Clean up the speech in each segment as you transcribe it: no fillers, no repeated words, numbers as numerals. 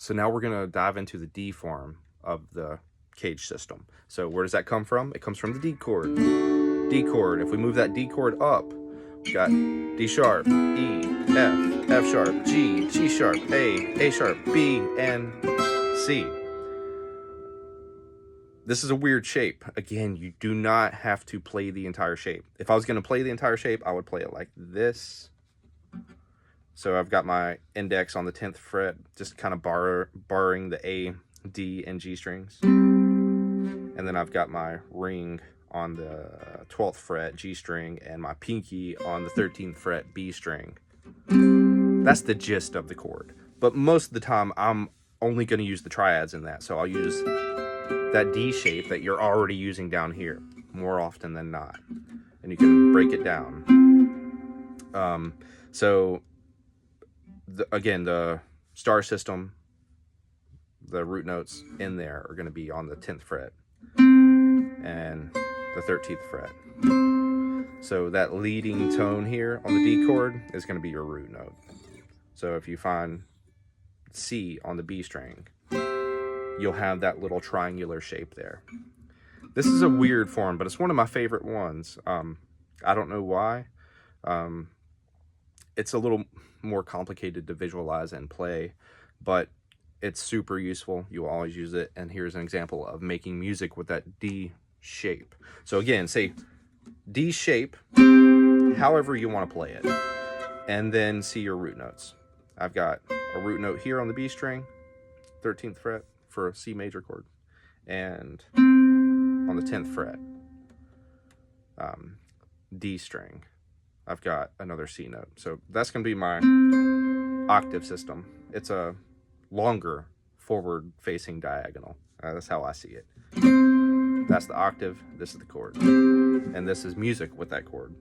So now we're going to dive into the D form of the cage system. So where does that come from? It comes from the D chord. D chord. If we move that D chord up, we got D sharp, E, F, F sharp, G, G sharp, A sharp, B, and C. This is a weird shape. Again, you do not have to play the entire shape. If I was going to play the entire shape, I would play it like this. So I've got my index on the 10th fret, just kind of barring the A, D, and G strings. And then I've got my ring on the 12th fret, G string, and my pinky on the 13th fret, B string. That's the gist of the chord. But most of the time, I'm only going to use the triads in that. So I'll use that D shape that you're already using down here more often than not. And you can break it down. Again, the star system, the root notes in there are going to be on the 10th fret and the 13th fret. So that leading tone here on the D chord is going to be your root note. So if you find C on the B string, you'll have that little triangular shape there. This is a weird form, but it's one of my favorite ones. I don't know why. It's a little more complicated to visualize and play, but it's super useful. You will always use it. And here's an example of making music with that D shape. So again, say D shape, however you want to play it, and then see your root notes. I've got a root note here on the B string, 13th fret for a C major chord, and on the 10th fret, D string, I've got another C note. So that's going to be my octave system. It's a longer forward-facing diagonal. That's how I see it. That's the octave, this is the chord, and this is music with that chord.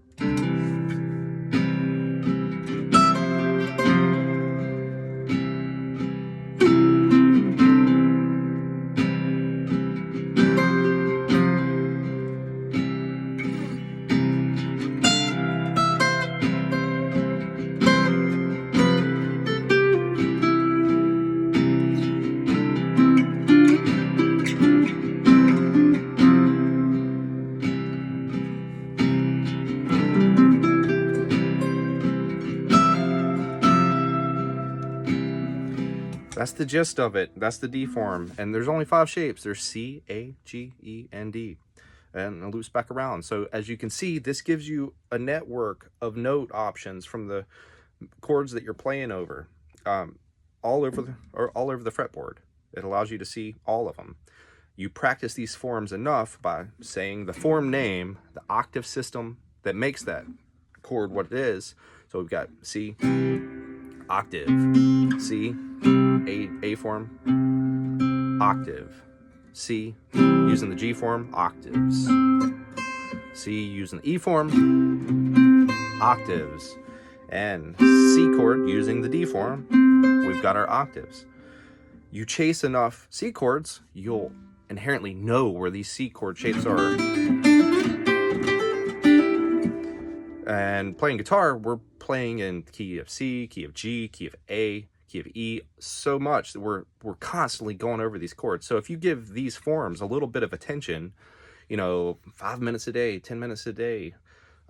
That's the gist of it. That's the D form. And there's only 5 shapes. There's C, A, G, E, and D. And it loops back around. So as you can see, this gives you a network of note options from the chords that you're playing over, all over the fretboard. It allows you to see all of them. You practice these forms enough by saying the form name, the octave system that makes that chord what it is. So we've got C, octave, C, A form, octave, C, using the G form, octaves, C, using the E form, octaves, and C chord using the D form, we've got our octaves. You chase enough C chords, you'll inherently know where these C chord shapes are. And playing guitar, we're playing in key of C, key of G, key of A, key of E, so much that we're constantly going over these chords. So if you give these forms a little bit of attention, 5 minutes a day, 10 minutes a day,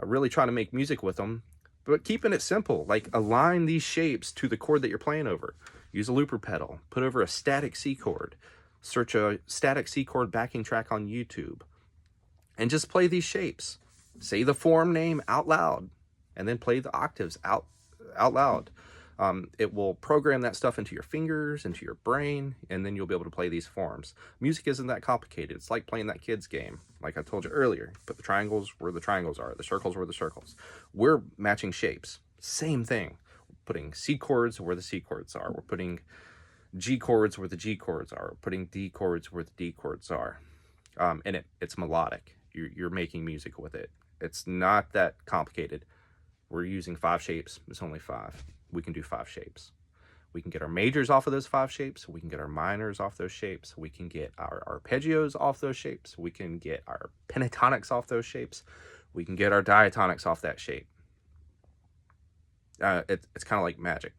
really trying to make music with them, but keeping it simple, like align these shapes to the chord that you're playing over. Use a looper pedal, put over a static C chord, search a static C chord backing track on YouTube, and just play these shapes. Say the form name out loud, and then play the octaves out loud. It will program that stuff into your fingers, into your brain, and then you'll be able to play these forms. Music isn't that complicated. It's like playing that kid's game. Like I told you earlier, put the triangles where the triangles are, the circles where the circles. We're matching shapes. Same thing. We're putting C chords where the C chords are. We're putting G chords where the G chords are. We're putting D chords where the D chords are. And it's melodic. You're making music with it. It's not that complicated. We're using 5 shapes. It's only 5. We can do 5 shapes. We can get our majors off of those 5 shapes. We can get our minors off those shapes. We can get our arpeggios off those shapes. We can get our pentatonics off those shapes. We can get our diatonics off that shape. It's kind of like magic.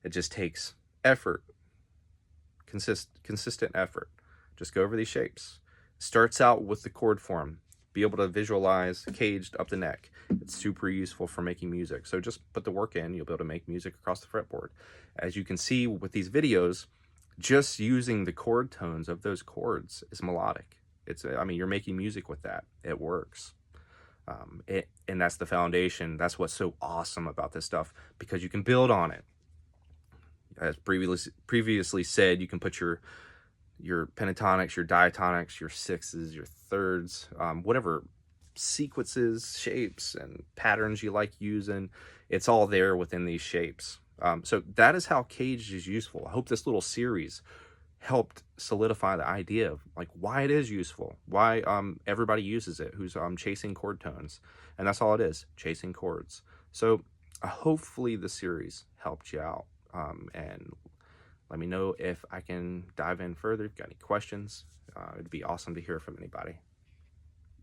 It just takes effort consistent effort. Just go over these shapes. Starts out with the chord form. Be able to visualize caged up the neck. It's super useful for making music. So just put the work in, you'll be able to make music across the fretboard. As you can see with these videos, just using the chord tones of those chords is melodic. I mean, you're making music with that. It works. And that's the foundation. That's what's so awesome about this stuff, because you can build on it. As previously said, you can put your pentatonics, your diatonics, your sixths, your thirds, whatever sequences, shapes, and patterns you like using. It's all there within these shapes. So that is how caged is useful. I hope this little series helped solidify the idea of like why it is useful, why everybody uses it who's chasing chord tones. And that's all it is, chasing chords. So hopefully the series helped you out, and let me know if I can dive in further. If you've got any questions, it'd be awesome to hear from anybody.